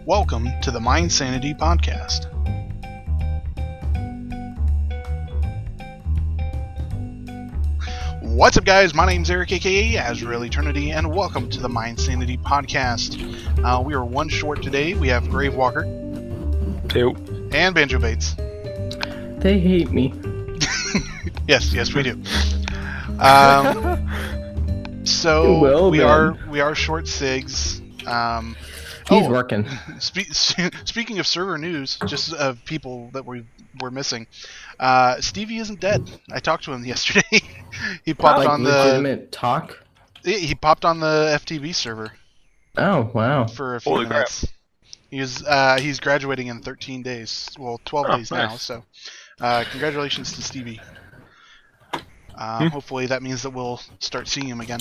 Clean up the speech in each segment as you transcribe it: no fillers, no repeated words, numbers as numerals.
Welcome to the MineSanity podcast. What's up, guys? My name's Eric, aka Azrael Eternity, and welcome to the MineSanity podcast. We are one short today. We have Gravewalker. Two. And Banjo Bates. They hate me. Yes, we do. So Well, we then. are short SIGs. He's working. Speaking of server news, just of people that we're missing, Stevie isn't dead. I talked to him yesterday. He popped on legitimate talk. He popped on the FTB server. Oh wow! For a few Holy minutes. He's graduating in 13 days. Well, 12 days nice. now. So, congratulations to Stevie. Hopefully that means that we'll start seeing him again.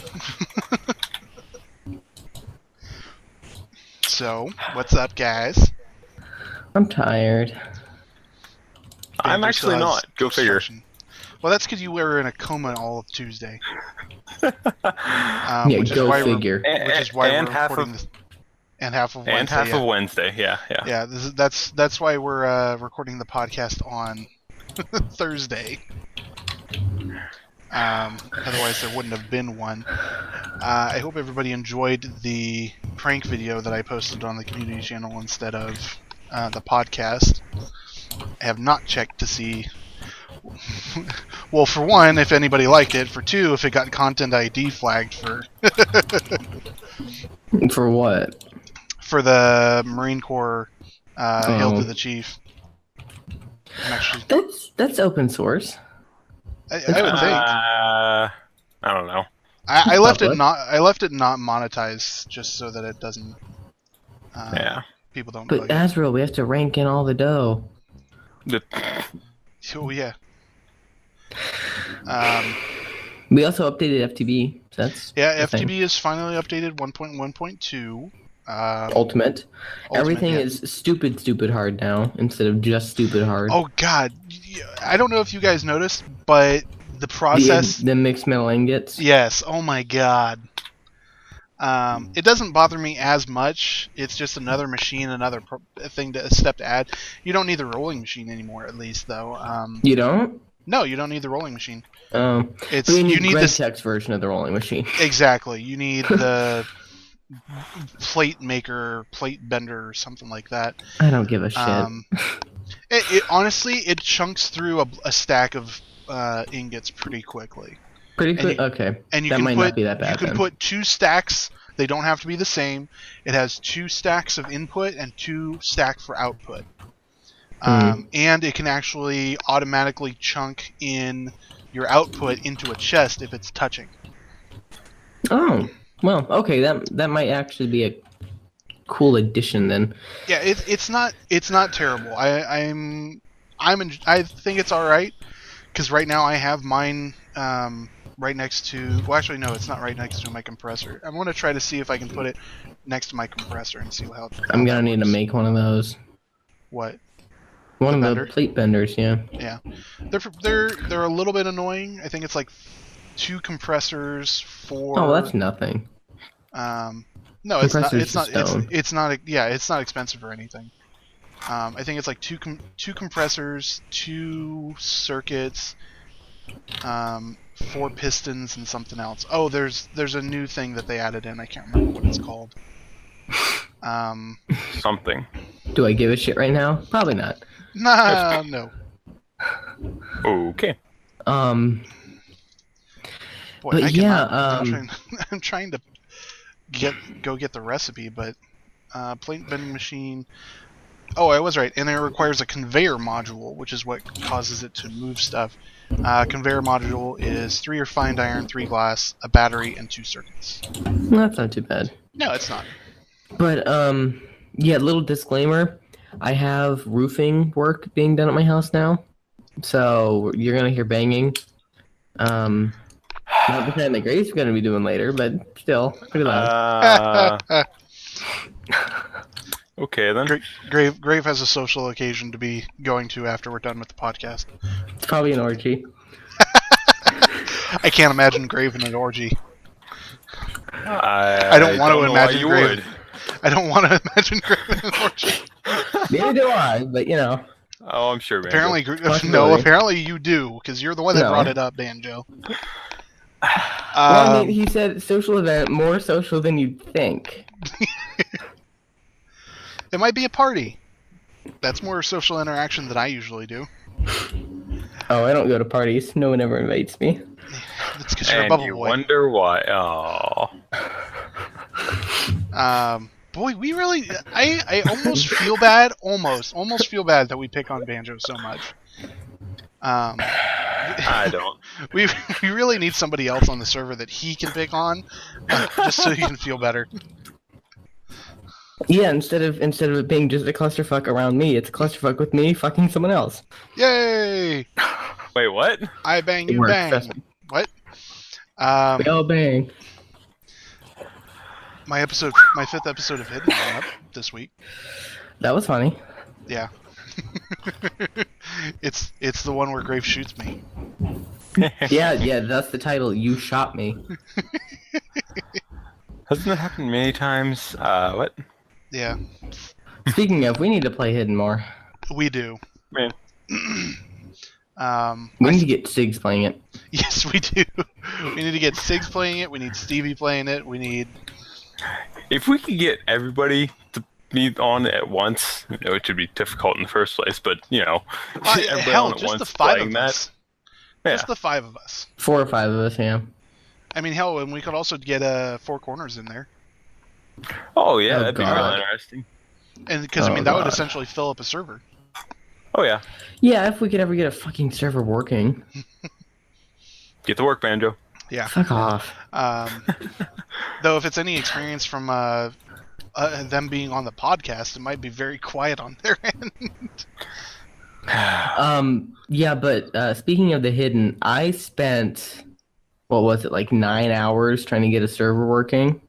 So, what's up, guys? I'm tired. I'm Banjo actually still has not. Go figure. construction. Well, that's because you were in a coma all of Tuesday. Yeah, which go is why figure. Which is why And we're half recording of- this. And half of Wednesday. And half yeah. of Wednesday, yeah. Yeah, that's why we're recording the podcast on Thursday. Otherwise, there wouldn't have been one. I hope everybody enjoyed the prank video that I posted on the community channel instead of the podcast. I have not checked to see. Well, for one, if anybody liked it. For two, if it got content ID flagged for For what? for the Marine Corps Hail to Oh. the Chief. I'm actually, That's open source. I would think. I don't know. I left it public? not monetized just so that it doesn't. Yeah. People don't. But bug it. Azrael, we have to rank in all the dough. Oh yeah. We also updated FTB. So that's Yeah. the thing. FTB is finally updated 1.1.2. Ultimate. Everything yeah. is stupid hard now instead of just stupid hard. Oh God, I don't know if you guys noticed, but the process. the mixed metal ingots. Yes. Oh my God. It doesn't bother me as much. It's just another machine, another step to add. You don't need the rolling machine anymore, at least though. You don't? No, you don't need the rolling machine. It's You need this Greg Tech's version of the rolling machine. exactly. You need the plate maker, plate bender, or something like that. I don't give a shit. It honestly, it chunks through a stack of ingots pretty quickly. Pretty and quick. you- Okay. And you That can might put not be that bad you can then. put two stacks. They don't have to be the same. It has two stacks of input and two stacks for output. And it can actually automatically chunk in your output into a chest if it's touching. Oh, well, okay. That might actually be a cool addition then. Yeah, it's not terrible. I think it's all right because right now I have mine right next to. Well, actually, no, it's not right next to my compressor. I'm gonna try to see if I can put it next to my compressor and see how. I'm that gonna need to works. make one of those. What? One The of bender? the plate benders, yeah. Yeah, they're a little bit annoying. I think it's like 2 compressors for. Oh, that's nothing. No, it's not. Compressor's It's not. just stone. It's not. Yeah, it's not expensive or anything. I think it's like two compressors, 2 circuits, 4 pistons, and something else. Oh, there's a new thing that they added in. I can't remember what it's called. Something. Do I give a shit right now? Probably not. Nah, no. Okay. Boy, But I yeah, cannot, I'm trying to go get the recipe, but plate bending machine. Oh, I was right, and it requires a conveyor module, which is what causes it to move stuff. Conveyor module is 3 refined iron, 3 glass, a battery, and 2 circuits. That's not too bad. No, it's not. But yeah, little disclaimer. I have roofing work being done at my house now, so you're gonna hear banging. Not the kind that Grace is gonna be doing later, but still pretty loud. Okay then. Grave has a social occasion to be going to after we're done with the podcast. It's probably an orgy. I can't imagine Grave in an orgy. I don't want to know why imagine you Grave. would. I don't want to imagine Griffin and Orchard. Neither do I, but you know. Oh, I'm sure, man. Apparently, no. Possibility. Apparently, you do because you're the one that No. brought it up, Banjo. Well, I mean, he said social event, more social than you'd think. It might be a party. That's more social interaction than I usually do. Oh, I don't go to parties. No one ever invites me. That's because you're a And bubble you boy. wonder why. Oh. Boy, we really. I almost feel bad. Almost feel bad that we pick on Banjo so much. I don't. We really need somebody else on the server that he can pick on, just so he can feel better. Yeah, instead of it being just a clusterfuck around me, it's a clusterfuck with me fucking someone else. Yay! Wait, what? I bang, It you works, bang. trust me. What? We all bang. My 5th episode of Hidden went up this week. That was funny. Yeah. It's the one where Graves shoots me. Yeah, that's the title. You shot me. Hasn't that happened many times? What? Yeah, Speaking of, we need to play Hidden more. we do. Man. We need to get Sigs playing it. Yes, we do. We need to get Sigs playing it. We need Stevie playing it. We need. If we could get everybody to be on at once, it would be difficult in the first place, but, everybody Hell, on at just once the 5 playing of that. us. Yeah. Just the 5 of us. 4 or 5 of us, yeah. I mean, hell, and we could also get 4 corners in there, Oh, yeah, Oh, that'd be God. real interesting. and because Oh, that would God. essentially fill up a server. Oh, yeah. Yeah, if we could ever get a fucking server working. Get to work, Banjo. Yeah. Fuck off. Though, if it's any experience from them being on the podcast, it might be very quiet on their end. Yeah, but speaking of the Hidden, I spent, what was it, like 9 hours trying to get a server working.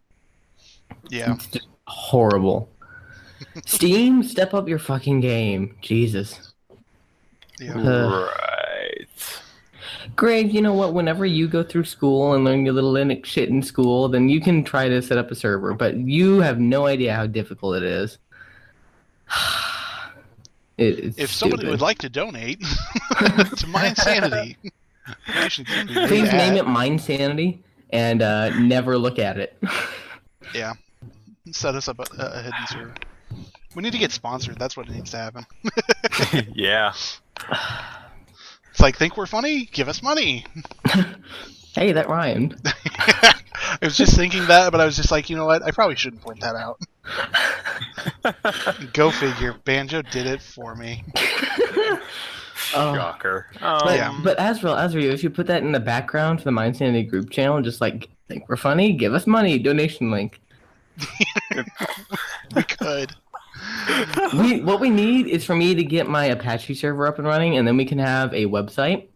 Yeah. It's just horrible. Steam, step up your fucking game. Jesus. Yeah. Right. Greg, you know what? Whenever you go through school and learn your little Linux shit in school, then you can try to set up a server, but you have no idea how difficult it is. It's If somebody stupid. would like to donate to MineSanity, Please name it MineSanity and never look at it. Yeah. Set us up a hidden server. We need to get sponsored. That's what needs to happen. Yeah. It's like, think we're funny? Give us money. Hey, that rhymed. I was just thinking that, but I was just like, you know what? I probably shouldn't point that out. Go figure. Banjo did it for me. Shocker. But Azrael, if you put that in the background for the MineSanity group channel, just like, think we're funny? Give us money. Donation link. We could. What we need is for me to get my Apache server up and running, and then we can have a website,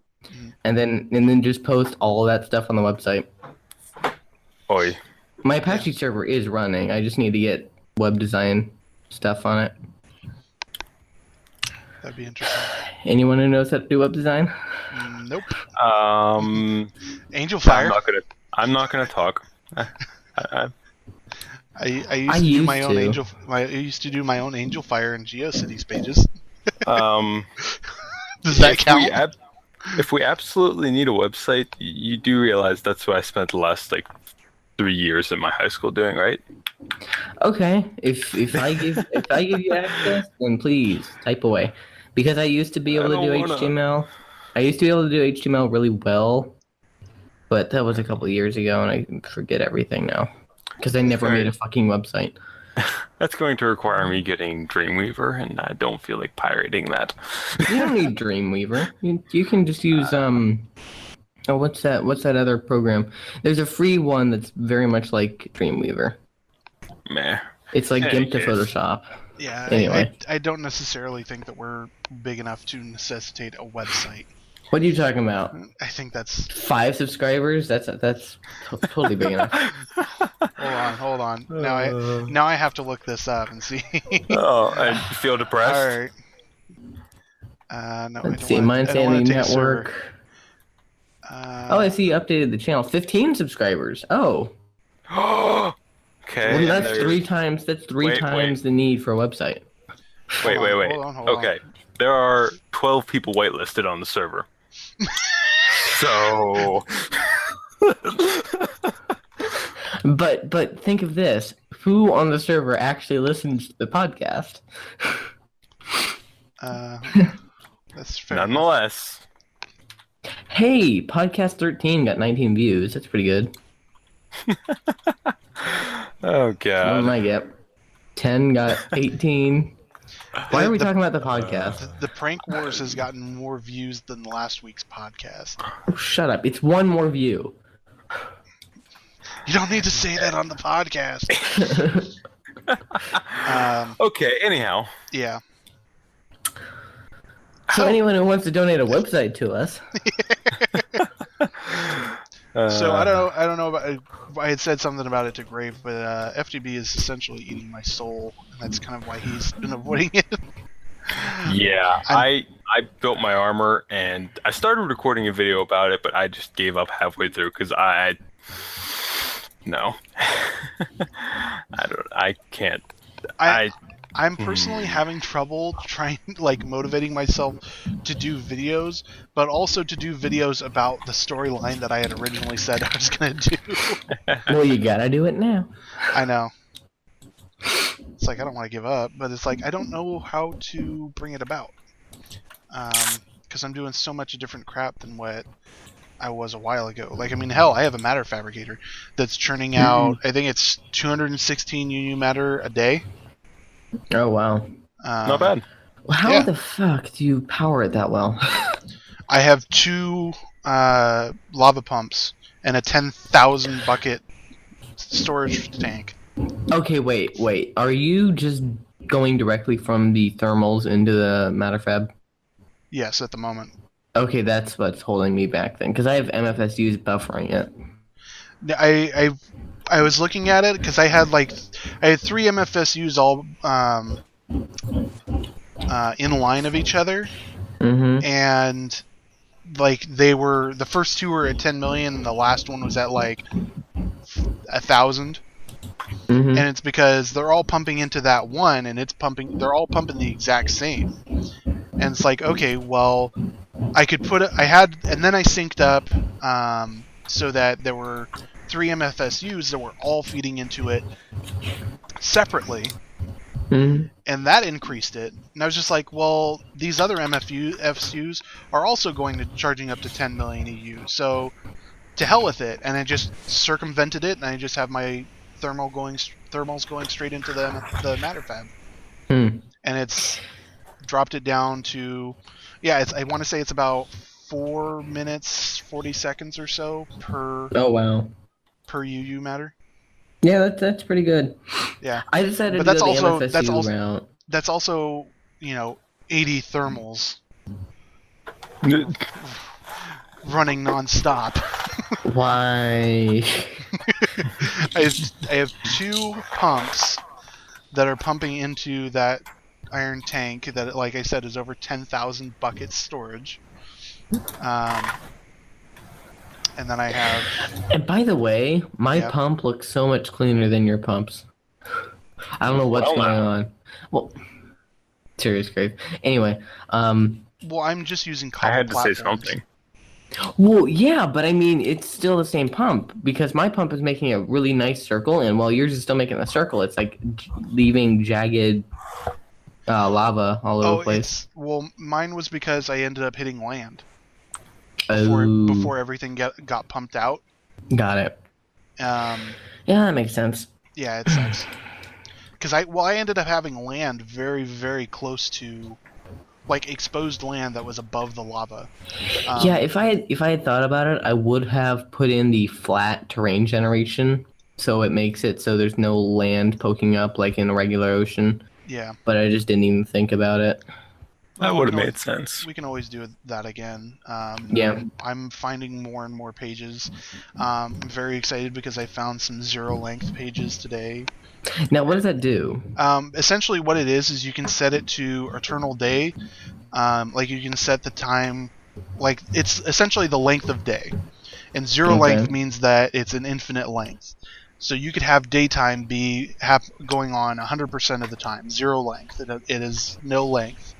and then just post all that stuff on the website. Oi. My Apache server is running. I just need to get web design stuff on it. That'd be interesting. Anyone who knows how to do web design? Nope. Angel I'm Fire. I'm not gonna talk. I used to do my own Angel. I used to do my own Angel Fire and GeoCities pages. Does that count? If we absolutely need a website, you do realize that's what I spent the last 3 years in my high school doing, right? Okay. If I give you access, then please type away. Because I used to be able to do HTML. I used to be able to do HTML really well, but that was a couple of years ago, and I forget everything now. Because I never made a fucking website. That's going to require me getting Dreamweaver, and I don't feel like pirating that. You don't need Dreamweaver. You can just use oh, what's that other program? There's a free one that's very much like Dreamweaver. Meh. It's like Any GIMP to case. Photoshop. Yeah. Anyway. I don't necessarily think that we're big enough to necessitate a website. What are you talking about? I think that's. 5 subscribers? That's totally big enough. Hold on. Now I have to look this up and see. Oh, I feel depressed. All right. No, Let's I see, don't wanna MineSanity take a server. Network. Oh, I see you updated the channel. 15 subscribers. Oh. Okay. Okay. Well, and that's there's- 3 times. That's three Wait, times the need for a website. Wait. Hold on. Okay. There are 12 people whitelisted on the server. So. But think of this: who on the server actually listens to the podcast? That's fair enough. Nonetheless. Hey, podcast 13 got 19 views. That's pretty good. Oh What god. did I get? 10 got 18. Why are we talking about the podcast? The Prank Wars has gotten more views than last week's podcast. Oh, shut up! It's one more view. You don't need to say that on the podcast. Okay, anyhow. Yeah. So anyone who wants to donate a website to us, So I don't know about. I had said something about it to Grave, but FTB is essentially eating my soul, and that's kind of why he's been avoiding it. Yeah, I built my armor and I started recording a video about it, but I just gave up halfway through because no, I can't. I'm personally having trouble trying, like, motivating myself to do videos, but also to do videos about the storyline that I had originally said I was going to do. well, you gotta do it now. I know. It's like, I don't want to give up, but it's like, I don't know how to bring it about. Because I'm doing so much different crap than what I was a while ago. Like, I mean, hell, I have a matter fabricator that's churning out, I think it's 216 UU matter a day. Oh wow! Not bad. How Yeah. the fuck do you power it that well? I have 2 lava pumps and a 10,000 bucket storage tank. Okay, wait. Are you just going directly from the thermals into the matter fab? Yes, at the moment. Okay, that's what's holding me back then, because I have MFSUs buffering it. I was looking at it because I had 3 MFSUs all in line of each other, Mm-hmm. and like the first 2 were at 10 million, and the last one was at like 1,000. Mm-hmm. And it's because they're all pumping into that one, and they're all pumping the exact same. And it's like, okay, well, I could and then I synced up so that there were 3 MFSUs that were all feeding into it separately, Mm-hmm. and that increased it. And I was just like, well, these other MFSUs are also going to charging up to 10 million EU, so to hell with it. And I just circumvented it, and I just have my thermals going straight into the matter fab. Hmm. And it's dropped it down to, I want to say it's about 4 minutes 40 seconds or so per Oh wow. UU matter. Yeah, that's pretty good. Yeah, I decided but to that's go also the MFSU route. that's also 80 thermals running non-stop. Why? I have 2 pumps that are pumping into that iron tank that, like I said, is over 10,000 buckets storage. And then I have... And by the way, my Yep. pump looks so much cleaner than your pumps. I don't know what's Well, going now. on. Well, serious grave. Anyway, Well, I'm just using I copper had to say platforms. something. well, yeah, but I mean, it's still the same pump because my pump is making a really nice circle, and while yours is still making a circle, it's like leaving jagged lava all over the place. Well, mine was because I ended up hitting land Oh, before everything got pumped out. got it. Yeah, that makes sense. Yeah, it sucks. Because I ended up having land very, very close to, like, exposed land that was above the lava. Yeah, if I had thought about it, I would have put in the flat terrain generation, so it makes it so there's no land poking up like in a regular ocean. Yeah. But I just didn't even think about it. That Well, would have we can made sense. We can always do that again. Yeah. I'm finding more and more pages. I'm very excited because I found some 0 length pages today. Now, what does that do? Essentially what it is you can set it to eternal day. Like, you can set the time, like, it's essentially the length of day. And 0 Okay. length means that it's an infinite length. So you could have daytime be going on 100% of the time, zero length. It is no length.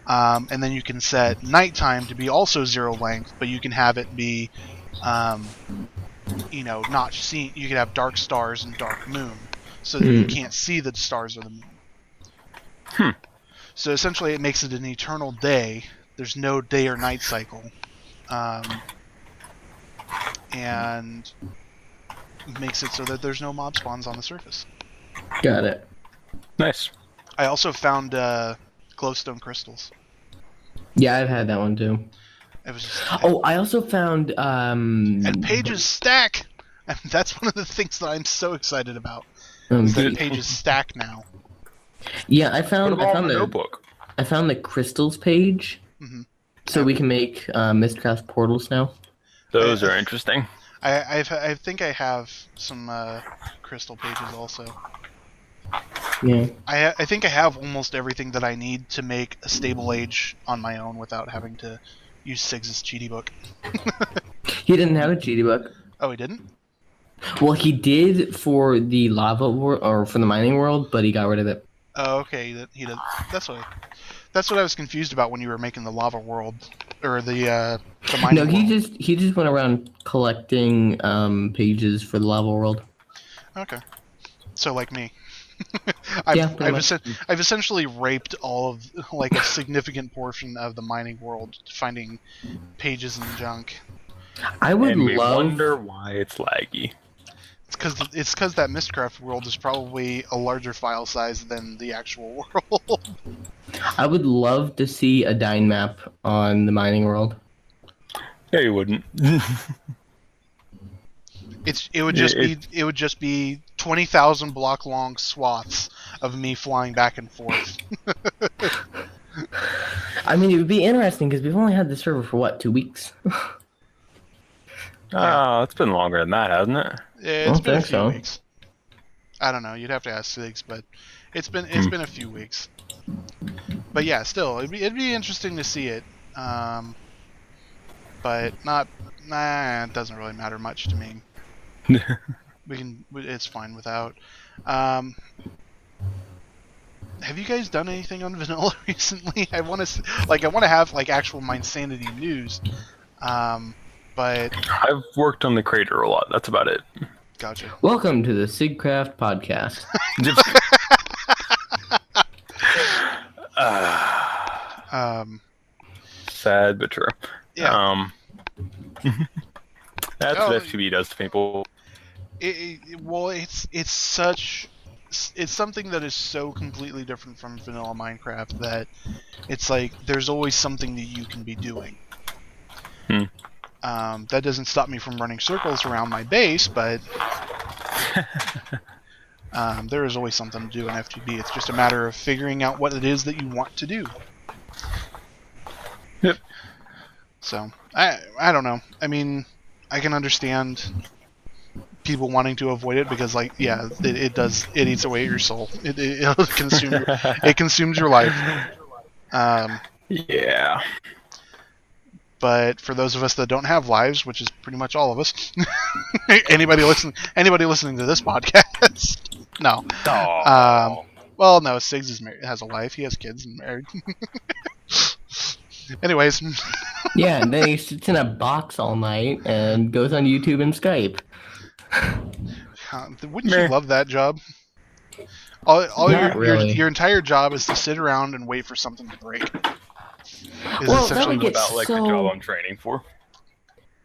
And then you can set nighttime to be also zero length, but you can have it be, not seen. You could have dark stars and dark moon, so that you can't see the stars or the moon. So essentially, it makes it an eternal day. There's no day or night cycle, and makes it so that there's no mob spawns on the surface. Got it. Nice. I also found glowstone crystals. Yeah, I've had that one too. It was just, I also found and pages stack. And that's one of the things that I'm so excited about. Is that pages stack now. Yeah, I found the notebook. I found the crystals page, so we can make Mistcraft portals now. Those are interesting. I think I have some crystal pages also. Yeah. I think I have almost everything that I need to make a stable age on my own without having to use Sig's cheaty book. He didn't have a cheaty book. Oh, he didn't? Well, he did for the lava world or for the mining world, but he got rid of it. Oh, okay. He did. That's what I was confused about when you were making the lava world or the mining No, world. he just went around collecting pages for the lava world. Okay. So like me. I've essentially raped all of like a significant portion of the mining world, finding pages and junk. I would and we love. wonder why it's laggy. It's because that Mistcraft world is probably a larger file size than the actual world. I would love to see a Dyn map on the mining world. Yeah, you wouldn't. It would just be 20,000 block long swaths of me flying back and forth. I mean, it would be interesting because we've only had the server for what, 2 weeks? Oh, it's been longer than that, hasn't it? Yeah, it's been a few weeks. I don't know. You'd have to ask Sigs, but it's been a few weeks. But yeah, still, it'd be interesting to see it. But it doesn't really matter much to me. It's fine without. Have you guys done anything on vanilla recently? I want to have like actual MineSanity news. But I've worked on the crater a lot. That's about it. Gotcha. Welcome to the Sigcraft podcast. Sad but true. Yeah. That's what FTB does to people. It's something that is so completely different from vanilla Minecraft that it's like there's always something that you can be doing. That doesn't stop me from running circles around my base, but there is always something to do in FTB. It's just a matter of figuring out what it is that you want to do. Yep. So, I don't know. I mean, I can understand people wanting to avoid it because, like, yeah, it eats away at your soul. It consumes your life. Yeah. But for those of us that don't have lives, which is pretty much all of us, anybody listening to this podcast, no. Well, no, Sigs is married, has a life. He has kids and married. Anyways. Yeah, and then he sits in a box all night and goes on YouTube and Skype. Wouldn't you love that job? Your entire job is to sit around and wait for something to break. Well, that would get about like the job I'm training for.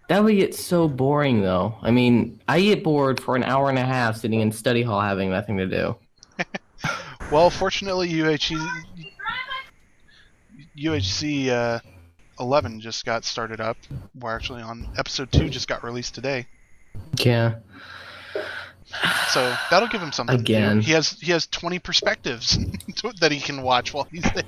That would get so boring, though. I mean, I get bored for an hour and a half sitting in study hall having nothing to do. Well, fortunately, UHC 11 just got started up. We're actually on episode 2, just got released today. Yeah. So that'll give him something Again. to do. He has 20 perspectives that he can watch while he's there.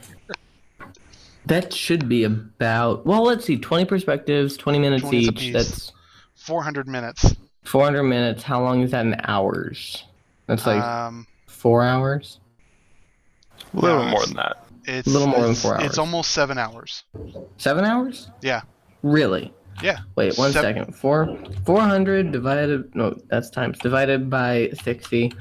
That should be about, well, let's see, 20 perspectives, 20 minutes 20 each. apiece. That's 400 minutes. 400 minutes. How long is that in hours? That's like 4 hours? A little more than that. It's a little more than 4 hours. It's almost 7 hours. 7 hours? Yeah. Really? Yeah. Wait, one second. 400 divided... No, that's times. Divided by 60.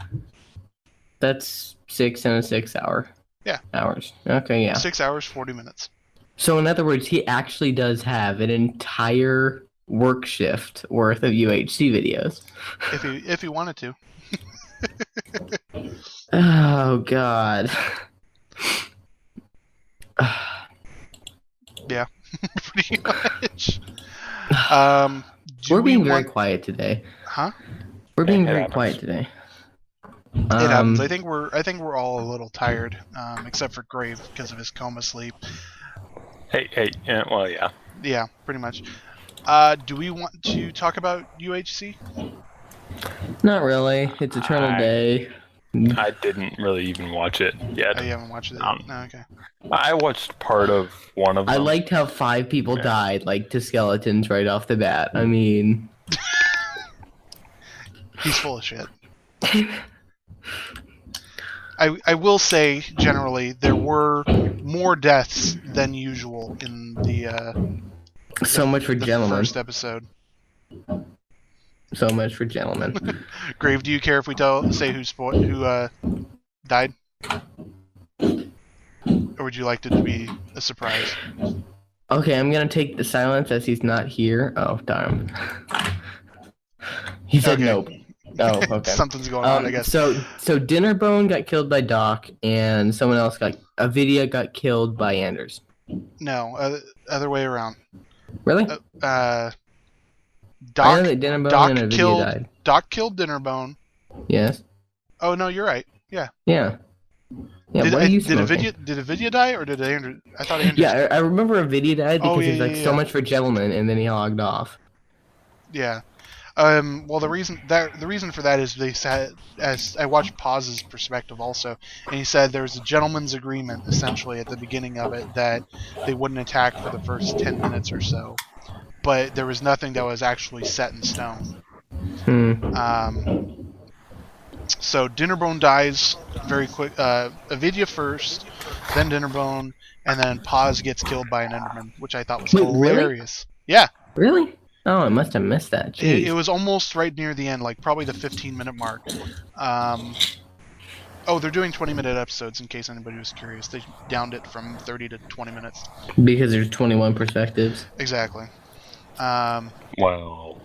That's 6 and a 6 hour. Yeah. Hours. Okay, yeah. 6 hours, 40 minutes. So in other words, he actually does have an entire work shift worth of UHC videos. If he wanted to. Oh, God. Yeah, pretty much. We're being very quiet today. Huh? We're being very quiet today. It happens. I think we're all a little tired, except for Grave because of his coma sleep. Hey, yeah, well, yeah. Yeah, pretty much. Do we want to talk about UHC? Not really. It's Eternal Day. I didn't really even watch it yet. Oh, you haven't watched it yet? No, okay. I watched part of one of them. I liked how 5 people died, like, to skeletons right off the bat. I mean... He's full of shit. I will say, generally, there were more deaths than usual in the so much for gentlemen. First episode. So much for gentlemen. Grave, do you care if we say who died? Or would you like it to be a surprise? Okay, I'm gonna take the silence as he's not here. Oh, darn. He said nope. Oh, okay. Something's going on, I guess. So Dinnerbone got killed by Doc, and someone else Avidia got killed by Anders. No, other way around. Really? Doc and Avidia died. Doc killed Dinnerbone. Yes. Oh no, you're right. Yeah. Yeah. Yeah. Did Avidia die or did Anders? I thought Anders. Yeah, I remember Avidia died because he's like so yeah. much for gentlemen, and then he logged off. Yeah. Well, the reason for that is they said, as I watched Paz's perspective also, and he said there was a gentleman's agreement essentially at the beginning of it that they wouldn't attack for the first 10 minutes or so, but there was nothing that was actually set in stone. So Dinnerbone dies very quick. Avidia first, then Dinnerbone, and then Paz gets killed by an Enderman, which I thought was hilarious. Really? Yeah. Really? Oh, I must have missed that. It was almost right near the end, like probably the 15-minute mark. Oh, they're doing 20-minute episodes in case anybody was curious. They downed it from 30 to 20 minutes. Because there's 21 perspectives. Exactly. Well,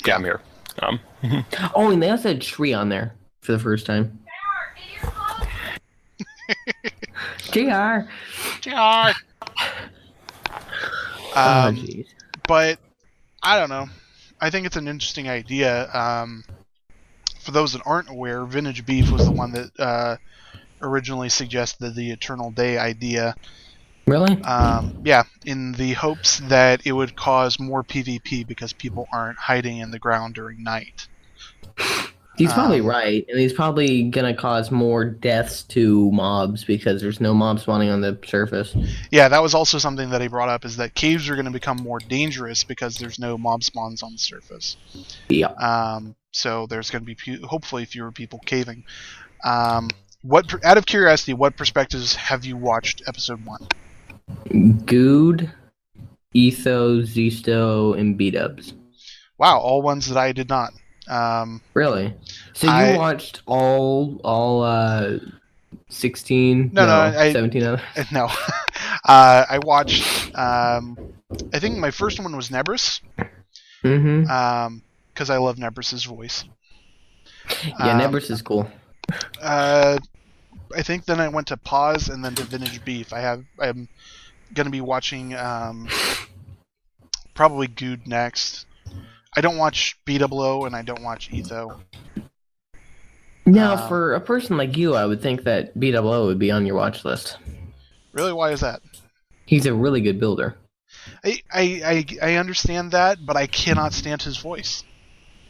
yeah, I'm here. Oh, and they also had a tree on there for the first time. JR. JR. Oh, jeez. But I don't know. I think it's an interesting idea. For those that aren't aware, Vintage Beef was the one that originally suggested the Eternal Day idea. Really? Yeah, in the hopes that it would cause more PvP because people aren't hiding in the ground during night. He's probably right, and he's probably gonna cause more deaths to mobs because there's no mob spawning on the surface. Yeah, that was also something that he brought up, is that caves are going to become more dangerous because there's no mob spawns on the surface. Yeah. So there's going to be hopefully fewer people caving. Out of curiosity, what perspectives have you watched episode 1? Good, Etho, Zisto, and B-Dubs. Wow, all ones that I did not. Really? So you watched all 16? No, 17 of them? No. I watched, I think my first one was Nebris. Mm-hmm. Because I love Nebris's voice. Yeah, Nebris is cool. I think then I went to Pause and then to Vintage Beef. I'm going to be watching probably Good next. I don't watch BWO and I don't watch Etho. Now, for a person like you, I would think that BWO would be on your watch list. Really? Why is that? He's a really good builder. I understand that, but I cannot stand his voice.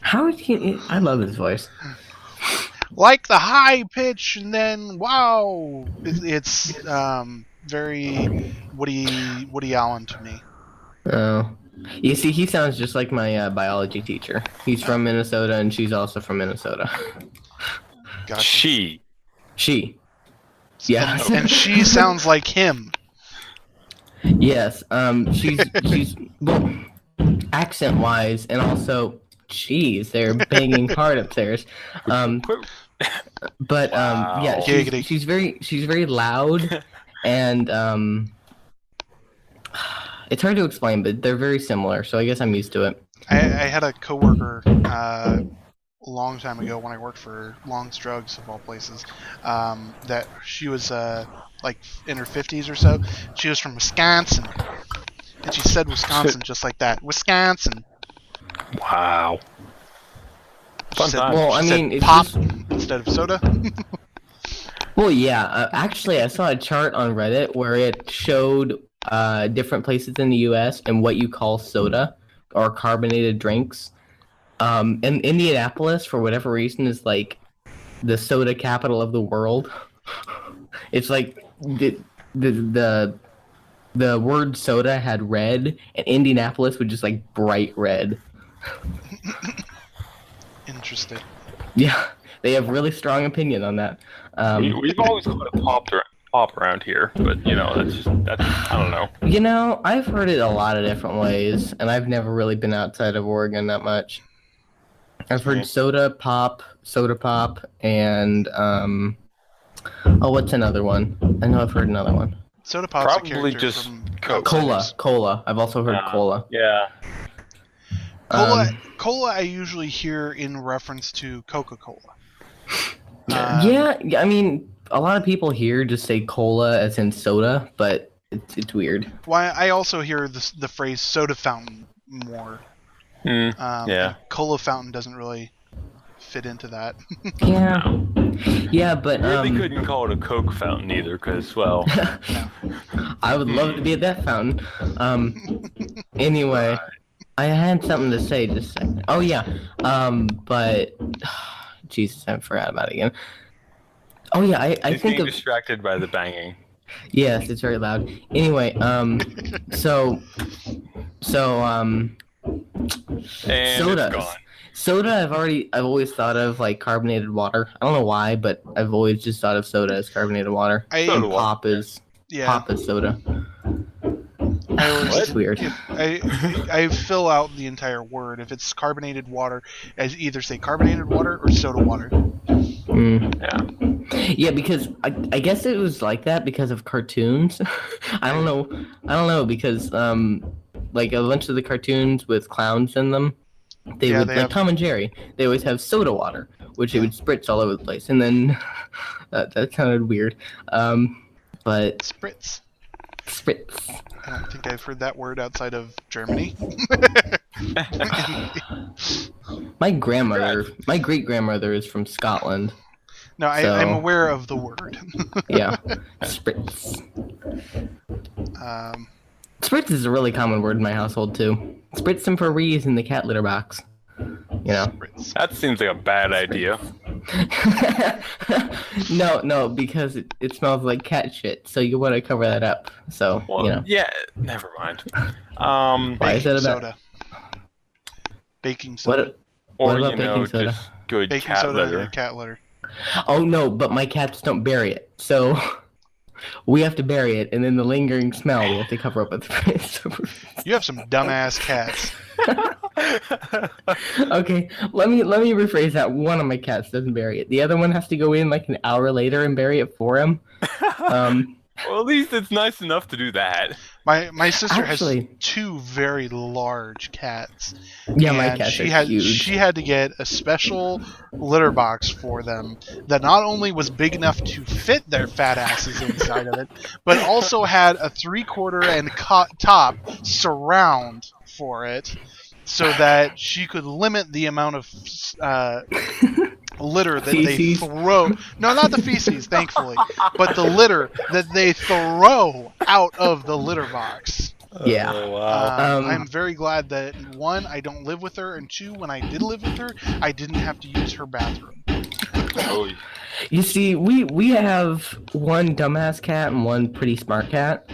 How is he? I love his voice. Like the high pitch, and then wow, it's very Woody Allen to me. Oh, you see, he sounds just like my biology teacher. He's from Minnesota, and she's also from Minnesota. Gotcha. She. Yeah. And she sounds like him. Yes. She's well, accent wise, and also, jeez, they're banging hard upstairs. But yeah, Wow. Giggity. she's very loud, and it's hard to explain, but they're very similar. So I guess I'm used to it. I had a coworker a long time ago when I worked for Long's Drugs of all places. That she was like in her 50s or so. She was from Wisconsin, and she said Wisconsin just like that. Wisconsin. Wow. She Fun said, time. Well, I she mean, said it's pop just, instead of soda. well, yeah. Actually, I saw a chart on Reddit where it showed different places in the U.S. and what you call soda or carbonated drinks. And Indianapolis, for whatever reason, is like the soda capital of the world. It's like the word soda had red, and Indianapolis was just like bright red. Interesting. Yeah, they have really strong opinion on that. We've always called it pop around here, but you know that's I don't know. You know, I've heard it a lot of different ways, and I've never really been outside of Oregon that much. I've heard Yeah. soda pop, and what's another one? I know I've heard another one. Soda pop's Probably a character just from Coke. Cola. I've also heard cola. Yeah. Cola I usually hear in reference to Coca-Cola. Yeah, I mean, a lot of people here just say cola as in soda, but it's weird. Why I also hear the phrase soda fountain more. Yeah. Cola fountain doesn't really fit into that. Yeah, yeah, but Really couldn't call it a Coke fountain either, because well, I would love to be at that fountain. Anyway, I had something to say just a second. Oh yeah, but Jesus, I forgot about it again. Oh yeah, I he's think being of distracted by the banging. yes, it's very loud. Anyway, so And sodas. it's gone. Soda, I've always thought of like carbonated water. I don't know why, but I've always just thought of soda as carbonated water. Soda And water. pop is soda. I always, It's weird. I fill out the entire word. If it's carbonated water, as either say carbonated water or soda water. Yeah. Yeah, because I guess it was like that because of cartoons. I don't know because like a bunch of the cartoons with clowns in them, they would like Tom and Jerry. They always have soda water, which it would spritz all over the place, and then that sounded weird. But Spritz. spritz. I don't think I've heard that word outside of Germany. My great grandmother is from Scotland. No, I'm aware of the word. Yeah, spritz. Um, Spritz is a really common word in my household too. Spritz and Febreze in the cat litter box. You know. Spritz. That seems like a bad idea. No, because it smells like cat shit, so you want to cover that up. So Well, you know. yeah, never mind. Why is Baking that about soda. Baking soda. Or about you know, baking soda? just good Baking cat soda litter. and cat litter. Oh no, but my cats don't bury it, so we have to bury it, and then the lingering smell we have to cover up with. You have some dumbass cats. Okay, let me rephrase that. One of my cats doesn't bury it. The other one has to go in like an hour later and bury it for him. Well, at least it's nice enough to do that. My sister Actually- has two very large cats. Yeah, my and cats are huge. huge. She had to get a special litter box for them that not only was big enough to fit their fat asses inside of it, but also had a 3/4 and top surround for it, so that she could limit the amount of litter that Feces? they throw. No, not the feces, thankfully, but the litter that they throw out of the litter box. Yeah. Oh, wow. I'm very glad that one, I don't live with her, and two, when I did live with her, I didn't have to use her bathroom. Oh, You see, we have one dumbass cat and one pretty smart cat.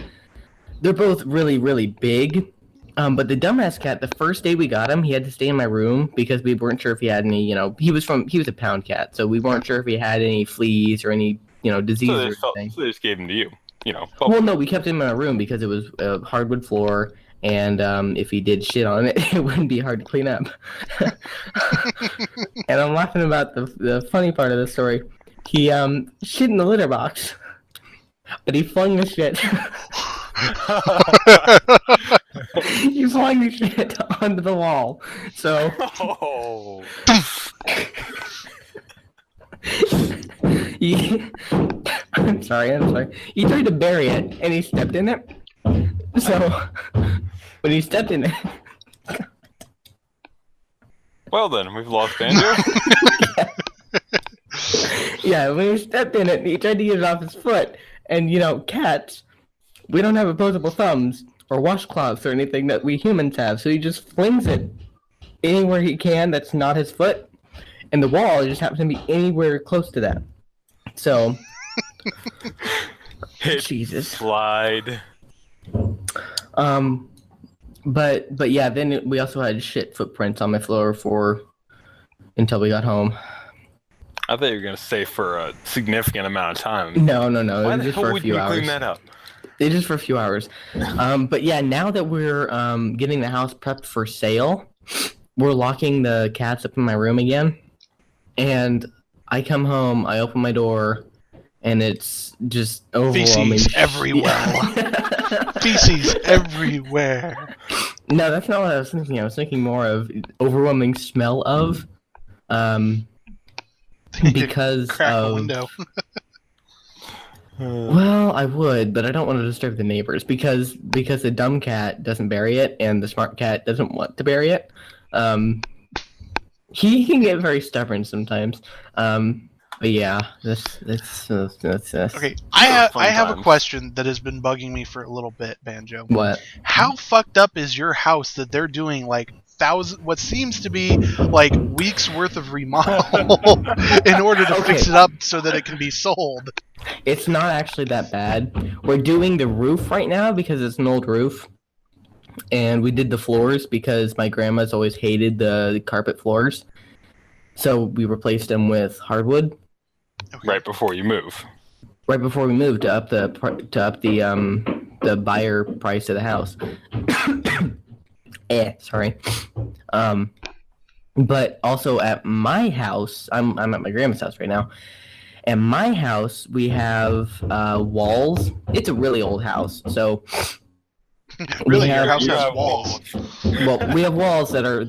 They're both really, really big. But the dumbass cat, the first day we got him, he had to stay in my room because we weren't sure if he had any, he was a pound cat, so we weren't sure if he had any fleas or any, disease or anything. so they just gave him to you. Well, no, we kept him in our room because it was a hardwood floor, and if he did shit on it, it wouldn't be hard to clean up. And I'm laughing about the funny part of the story. He shit in the litter box, but he flung the shit. He flung the shit onto the wall. So. Oh. I'm sorry. He tried to bury it, and he stepped in it. So, when he stepped in it... Well then, we've lost Banjo. Yeah, when he stepped in it, he tried to get it off his foot. And, cats, we don't have opposable thumbs or washcloths or anything that we humans have, so he just flings it anywhere he can that's not his foot. And the wall just happens to be anywhere close to that. So, Jesus. Slide. But yeah, then we also had shit footprints on my floor until we got home. I thought you were gonna say for a significant amount of time. No. Why It was the just hell for a would few you hours. clean that up? It just for a few hours. But yeah, now that we're getting the house prepped for sale, we're locking the cats up in my room again. And I come home, I open my door, and it's just overwhelming. Feces everywhere. Feces everywhere. No, that's not what I was thinking. I was thinking more of overwhelming smell of, because Crack the of. window. Well, I would, but I don't want to disturb the neighbors because the dumb cat doesn't bury it and the smart cat doesn't want to bury it. He can get very stubborn sometimes. But yeah, that's. Okay, I have a question that has been bugging me for a little bit, Banjo. What? How fucked up is your house that they're doing like what seems to be like weeks worth of remodel in order to fix it up so that it can be sold? It's not actually that bad. We're doing the roof right now because it's an old roof. And we did the floors because my grandma's always hated the carpet floors. So we replaced them with hardwood. Okay. Right before you move. Right before we moved to up the buyer price of the house. Sorry. But also at my house, I'm at my grandma's house right now. At my house, we have walls. It's a really old house, so Really, your your house you has have walls. well, we have walls that are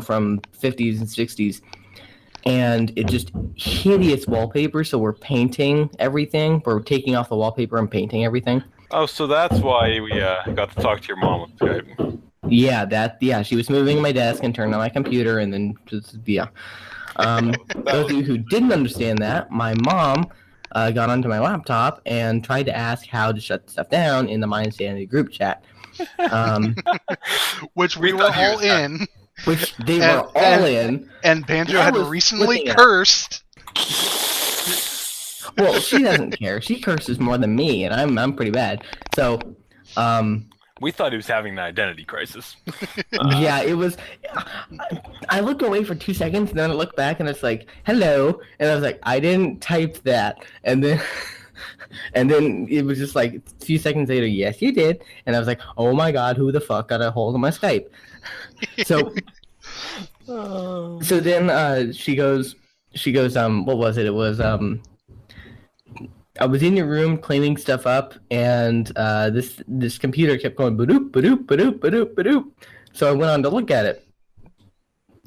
from 50s and 60s, and it's just hideous wallpaper. So we're painting everything. We're taking off the wallpaper and painting everything. Oh, so that's why we got to talk to your mom with Skype. Yeah, she was moving my desk and turned on my computer, and then just those of you who didn't understand that, my mom got onto my laptop and tried to ask how to shut stuff down in the MineSanity group chat. Which we were all in. Which they were all in. And Banjo I had was recently flipping out. cursed. Well, she doesn't care. She curses more than me, and I'm pretty bad. So, We thought he was having an identity crisis. yeah, it was. I looked away for 2 seconds, and then I looked back, and it's like, "Hello," and I was like, "I didn't type that," and then it was just like a few seconds later, "Yes, you did," and I was like, "Oh my God, who the fuck got a hold of my Skype?" So then she goes, what was it? It was I was in your room cleaning stuff up, and this computer kept going ba-doop, ba-doop, ba-doop, ba-doop, ba-doop. So I went on to look at it,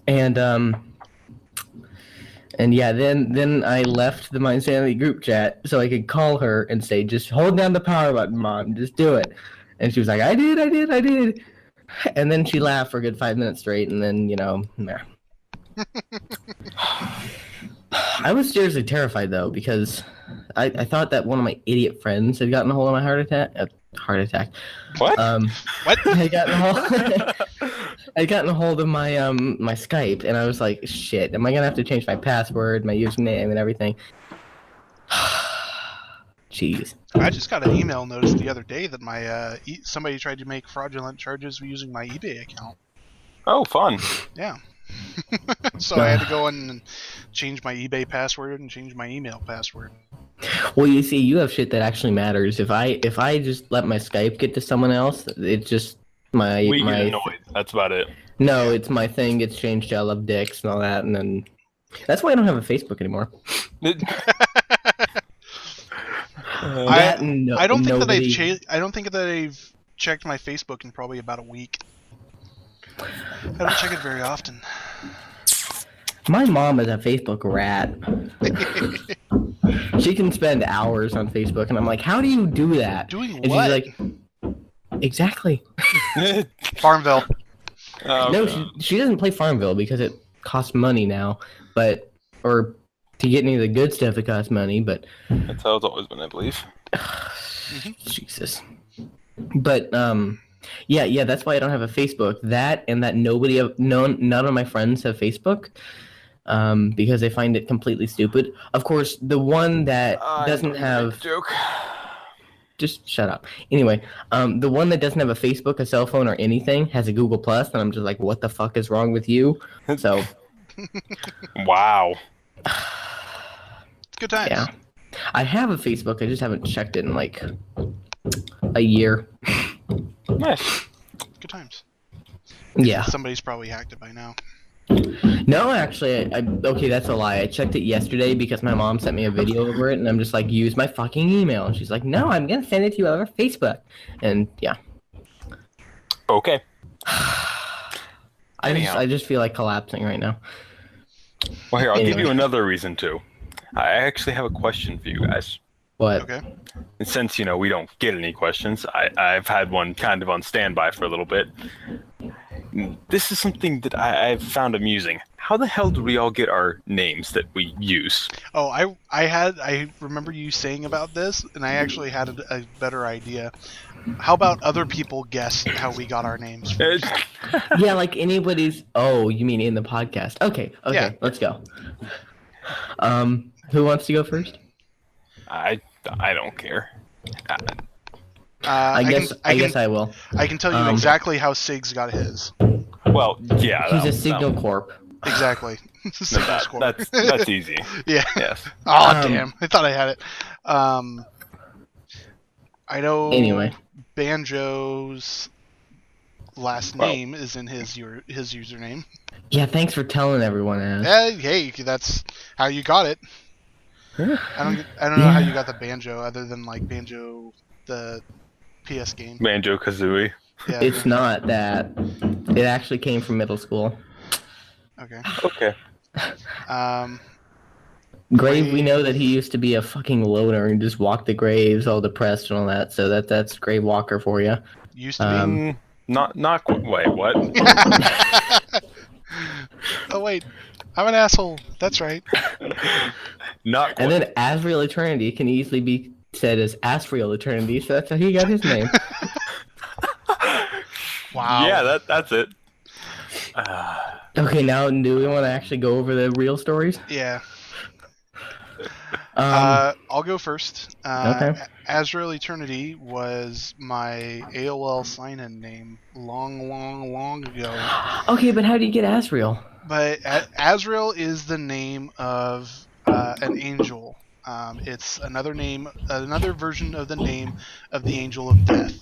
and yeah, then I left the MineSanity group chat so I could call her and say, "Just hold down the power button, Mom. Just do it." And she was like, "I did." And then she laughed for a good 5 minutes straight, and then nah. I was seriously terrified though because I thought that one of my idiot friends had gotten a hold of my heart attack. What? What? Had gotten a hold of my my Skype, and I was like, shit, am I gonna have to change my password, my username, and everything? Jeez. I just got an email notice the other day that my somebody tried to make fraudulent charges using my eBay account. Oh, fun. Yeah. So I had to go in and change my eBay password and change my email password. Well, you see, you have shit that actually matters. If I just let my Skype get to someone else, it just We get my annoyed. That's about it. no, it's my thing gets changed to I love dicks and all that, and then that's why I don't have a Facebook anymore. I don't think nobody... that I don't think that I've checked my Facebook in probably about a week. I don't check it very often. My mom is a Facebook rat. She can spend hours on Facebook, and I'm like, how do you do that? Doing and what? She's like, exactly. Farmville. Oh, No, God. she doesn't play Farmville because it costs money now, or to get any of the good stuff, it costs money, but... That's how it's always been, I believe. Jesus. But, yeah, that's why I don't have a Facebook. That, and that none of my friends have Facebook, because they find it completely stupid. Of course, the one that doesn't have... Joke. Just shut up. Anyway, the one that doesn't have a Facebook, a cell phone, or anything has a Google Plus, and I'm just like, what the fuck is wrong with you? So... Wow. Good times. Yeah. I have a Facebook, I just haven't checked it in like a year. Nice. Good times. Yeah. Somebody's probably hacked it by now. No, actually, okay, that's a lie. I checked it yesterday because my mom sent me a video over it, and I'm just like, use my fucking email. And she's like, no, I'm gonna send it to you over Facebook. And yeah. Okay. I just feel like collapsing right now. Well, here, I'll give Anyway. you another reason too. I actually have a question for you guys. What? Okay. And since, we don't get any questions, I've had one kind of on standby for a little bit. This is something that I've found amusing. How the hell do we all get our names that we use? Oh, I remember you saying about this, and I actually had a better idea. How about other people guess how we got our names first? Yeah, like anybody's... Oh, you mean in the podcast. Okay, Yeah. Let's go. Who wants to go first? I don't care. I guess I will. I can tell you exactly how Siggs got his. Well, yeah. He's that- a Signal Corp. Exactly. Signal score. That's easy. Yeah. Yes. Oh, damn. I thought I had it. I know Anyway. Banjo's last name is in his username. Yeah, thanks for telling everyone, Ash. Hey, that's how you got it. Yeah. I don't know how you got the Banjo other than like Banjo the PS game. Banjo-Kazooie. Yeah. It's not that. It actually came from middle school. Okay. Okay. Grave, we know that he used to be a fucking loner and just walk the graves all depressed and all that, so that's Grave Walker for you. Used to be. Not quite. Wait, what? Oh wait, I'm an asshole. That's right. Not quite. And then Asriel Eternity can easily be said as Asriel Eternity, so that's how he got his name. Wow. Yeah, that's it. Okay, now do we want to actually go over the real stories? Yeah. Um, I'll go first. Okay. Azrael Eternity was my AOL sign-in name long ago. Okay, but how do you get Asriel? But Azrael is the name of an angel. It's another version of the name of the angel of death.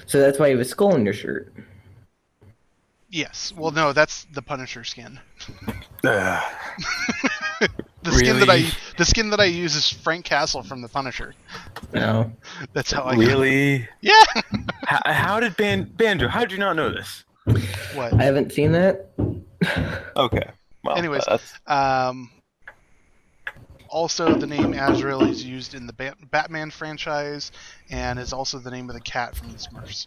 So that's why you have a skull on your shirt. Yes. Well, no, that's the Punisher skin. Really? The skin that I use is Frank Castle from the Punisher. No. That's how I Really? Yeah. How did Banjo? How did you not know this? What? I haven't seen that. Okay. Well, Anyways, that's... also the name Azrael is used in the Batman franchise, and is also the name of the cat from the Smurfs.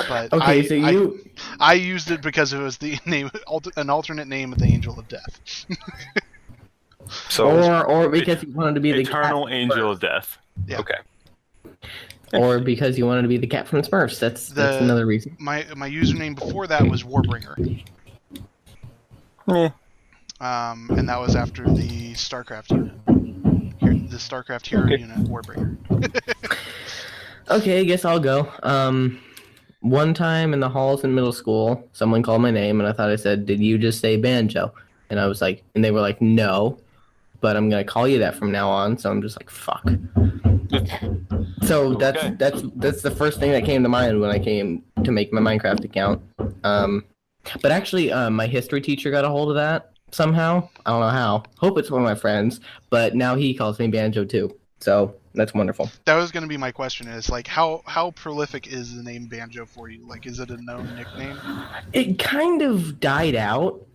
But Okay, so you... I used it because it was the name, an alternate name of the Angel of Death. So Or because you wanted to be the Eternal cat Angel of Death. Yeah. Okay. Or because you wanted to be the cat from the Smurfs. That's another reason. My username before that was Warbringer. Yeah. And that was after the StarCraft unit. The StarCraft hero unit, Warbringer. Okay, I guess I'll go. One time in the halls in middle school, someone called my name, and I thought I said, "Did you just say Banjo?" And I was like, and they were like, no, but I'm gonna call you that from now on. So I'm just like, fuck. So Okay. that's the first thing that came to mind when I came to make my Minecraft account. But actually, my history teacher got a hold of that somehow. I don't know how. Hope it's one of my friends. But now he calls me Banjo too. So that's wonderful. That was going to be my question. Is like how prolific is the name Banjo for you? Like, is it a known nickname? It kind of died out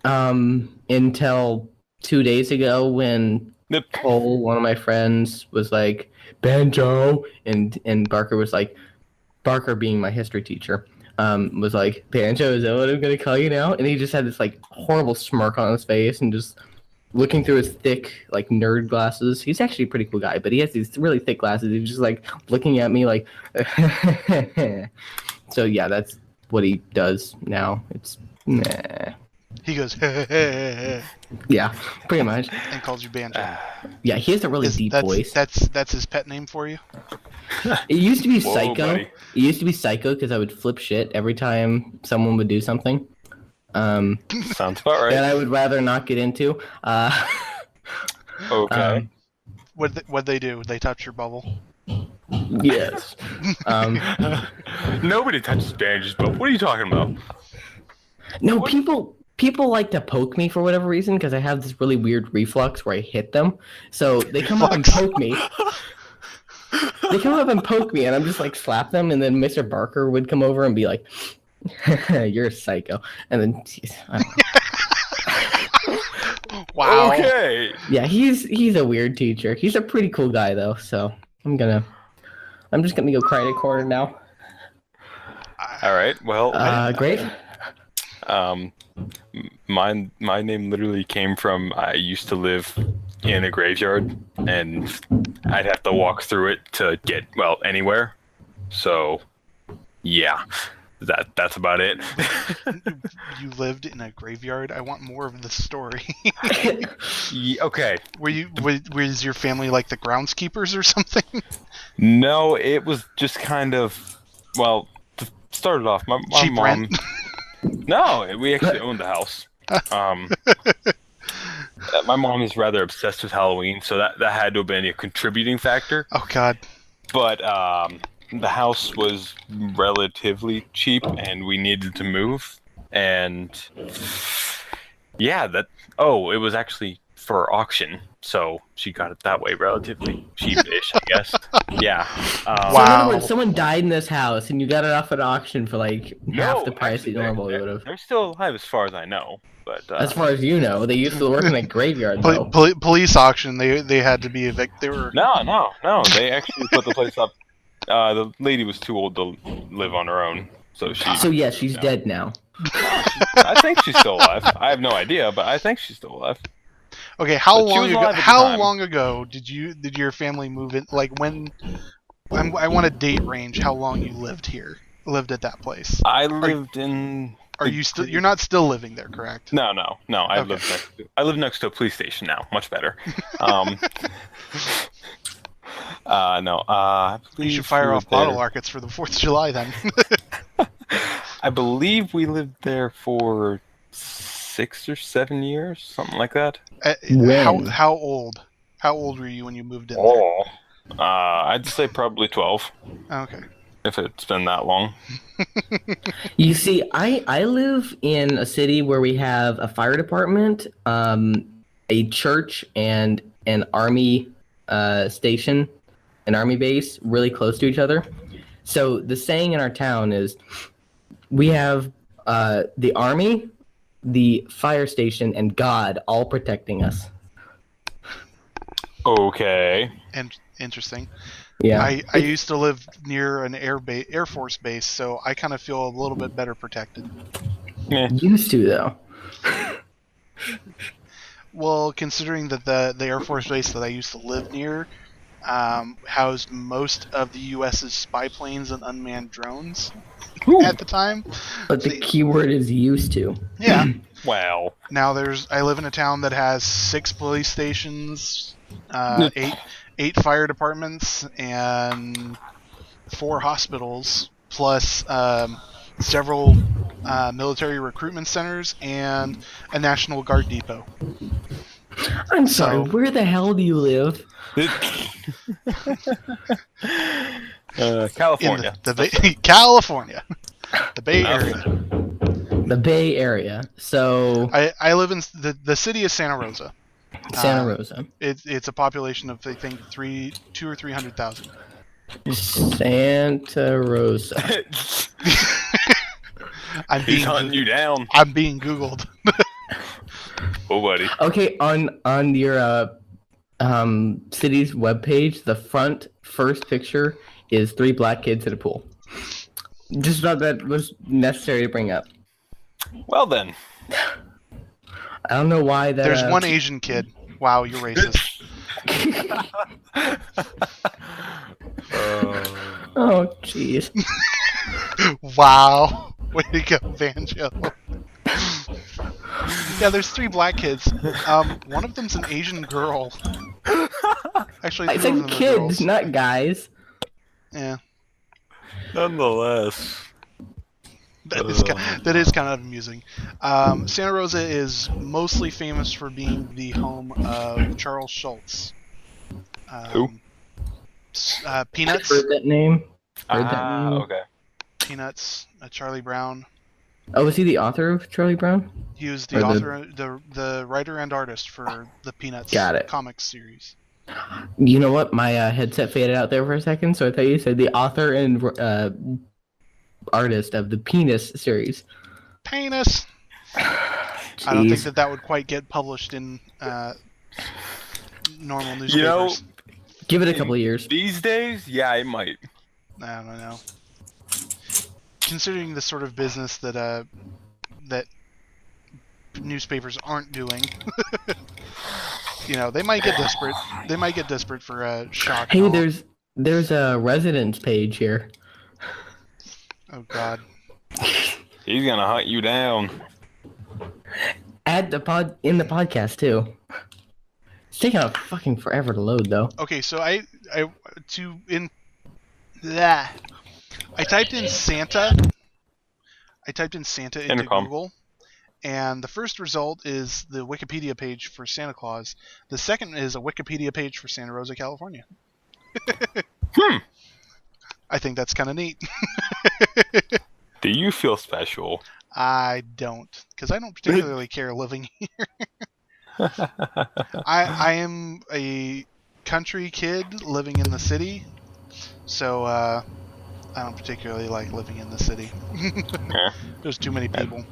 until 2 days ago when Cole, one of my friends, was like, Banjo, and Barker was like, Barker being my history teacher, was like, Banjo, is that what I'm gonna call you now? And he just had this like horrible smirk on his face and just looking through his thick like nerd glasses. He's actually a pretty cool guy, but he has these really thick glasses. He's just like looking at me like so yeah, that's what he does now. It's nah. He goes, Yeah, pretty much. and calls you Banjo. Yeah, he has a really deep voice. That's his pet name for you? It used to be Whoa, Psycho. buddy. It used to be Psycho because I would flip shit every time someone would do something. Sounds about right. That I would rather not get into. Okay. What'd they do? They touch your bubble? Yes. Nobody touches Banjo's, but what are you talking about? No, people like to poke me for whatever reason because I have this really weird reflux where I hit them. So they come up and poke me. They come up and poke me, and I'm just like slap them, and then Mr. Barker would come over and be like, "You're a psycho," and then I don't know. Wow. Okay. Yeah, he's a weird teacher. He's a pretty cool guy though, so I'm just gonna go cry in a corner now. All right. Well, Great. my name literally came from I used to live in a graveyard, and I'd have to walk through it to get anywhere. So, yeah, that's about it. You lived in a graveyard? I want more of the story. Yeah, okay. Was your family like the groundskeepers or something? No, it was just kind of started off my Cheap mom. rent? No, we actually owned the house. My mom is rather obsessed with Halloween, so that had to have been a contributing factor. Oh God. But the house was relatively cheap, and we needed to move. And yeah, it was actually for auction, so she got it that way, relatively cheap-ish, I guess. Yeah. So in Wow. other words, someone died in this house, and you got it off at auction for like half the price actually, you normally would have. They're still alive, as far as I know. But As far as you know, they used to work in a graveyard though. Police auction. They had to be evicted. They were. no, they actually put the place up. The lady was too old to live on her own, so she. So yeah, she's dead now. I think she's still alive. I have no idea, but I think she's still alive. Okay, how But she long was ago? alive at the How time. long ago did your family move in? Like when? I want a date range. How long you lived at that place? I lived in. Are you still? You're not still living there, correct? No. I Okay. live next to a police station now. Much better. No. I You believe should fire we off lived there- bottle rockets for the 4th of July then. I believe we lived there for 6 or 7 years, something like that. When? How old? How old were you when you moved in I'd say probably 12, there? Okay. if it's been that long. You see, I live in a city where we have a fire department, a church, and an army station, an army base, really close to each other. So the saying in our town is, we have the army, the fire station, and God all protecting us. Okay. And interesting. Yeah. I used to live near an Air Force base, so I kind of feel a little bit better protected. Meh. Used to though. Well, considering that the Air Force base that I used to live near housed most of the U.S.'s spy planes and unmanned drones at the time. But the key word is used to. Yeah. Wow. Now I live in a town that has 6 police stations, 8 fire departments, and 4 hospitals, plus several military recruitment centers, and a National Guard depot. I'm sorry, So- where the hell do you live? California. In the Bay, California, the Bay Area. The Bay Area. So I live in the city of Santa Rosa. Santa Rosa. It's a population of, I think, 200,000 or 300,000. Santa Rosa. He's hunting you down. I'm being Googled. Oh, buddy. Okay, on your city's webpage, the first picture is 3 black kids at a pool. Just thought that was necessary to bring up. Well then. I don't know why that. There's one Asian kid. Wow, you're racist. Oh, jeez. Wow. Way to go, Banjo. Yeah, there's 3 black kids. One of them's an Asian girl. Actually, I 2 of them said are kids, girls. not guys. Yeah, Nonetheless. that is kind of amusing. Santa Rosa is mostly famous for being the home of Charles Schultz. Who? Peanuts. Heard that name? Heard that name? Okay. Peanuts. Charlie Brown. Oh, was he the author of Charlie Brown? He was the Or author, the writer and artist for the Peanuts Got it. comics series. You know what? My headset faded out there for a second, so I thought you said the author and artist of the Penis series. Penis. I don't think that would quite get published in normal newspapers. You know, Give it a couple of years. these days, yeah, it might. I don't know. Considering the sort of business that that newspapers aren't doing, you know, they might get desperate. They might get desperate for a shock. Hey, and all. there's a residence page here. Oh God. He's gonna hunt you down. Add the podcast too. It's taking a fucking forever to load though. Okay, so I typed in Santa. I typed in Santa into Intercom. Google, and the first result is the Wikipedia page for Santa Claus. The second is a Wikipedia page for Santa Rosa, California. I think that's kind of neat. Do you feel special? I don't, because I don't particularly care living here. I am a country kid living in the city, so I don't particularly like living in the city. Yeah. There's too many people.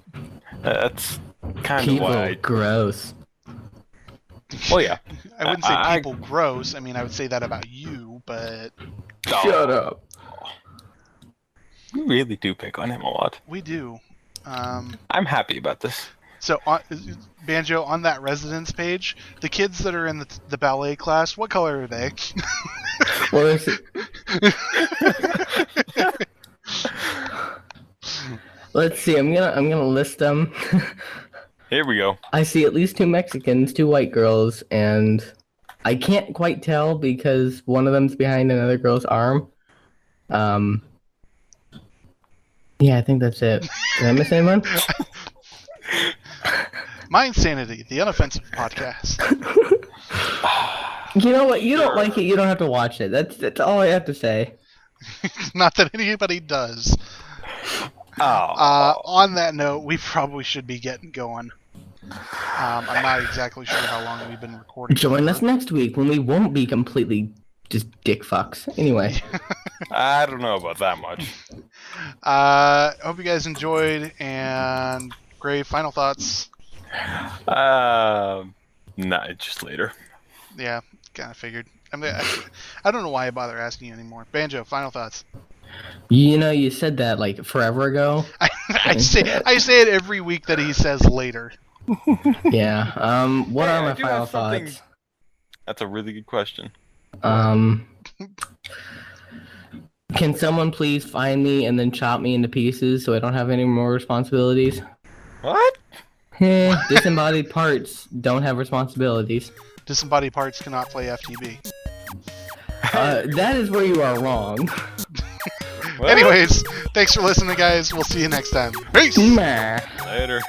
That's kind of People, why. gross. Well, yeah. I wouldn't say I- people gross. I mean, I would say that about you, but Shut up. You really do pick on him a lot. we do. I'm happy about this. So, Banjo, on that residence page, the kids that are in the ballet class, what color are they? Well, let's see. I'm gonna list them. Here we go. I see at least 2 Mexicans, 2 white girls, and I can't quite tell because one of them's behind another girl's arm. Yeah, I think that's it. Did I miss anyone? MineSanity, the unoffensive podcast. You know what? You don't like it. You don't have to watch it. That's all I have to say. Not that anybody does. Oh. On that note, we probably should be getting going. I'm not exactly sure how long we've been recording. Join for. us next week when we won't be completely just dick fucks. Anyway, I don't know about that much. Hope you guys enjoyed, and Gray, final thoughts. Nah, just later. Yeah, kind of figured. I mean, I don't know why I bother asking you anymore. Banjo, final thoughts. you know you said that like forever ago. I say it every week that he says later. Yeah. What Hey, are I my do final have something- thoughts? That's a really good question. Can someone please find me and then chop me into pieces so I don't have any more responsibilities? What? Disembodied parts don't have responsibilities. Disembodied parts cannot play FTB. That is where you are wrong. What? Anyways, thanks for listening, guys. We'll see you next time. Peace! Meh. Later.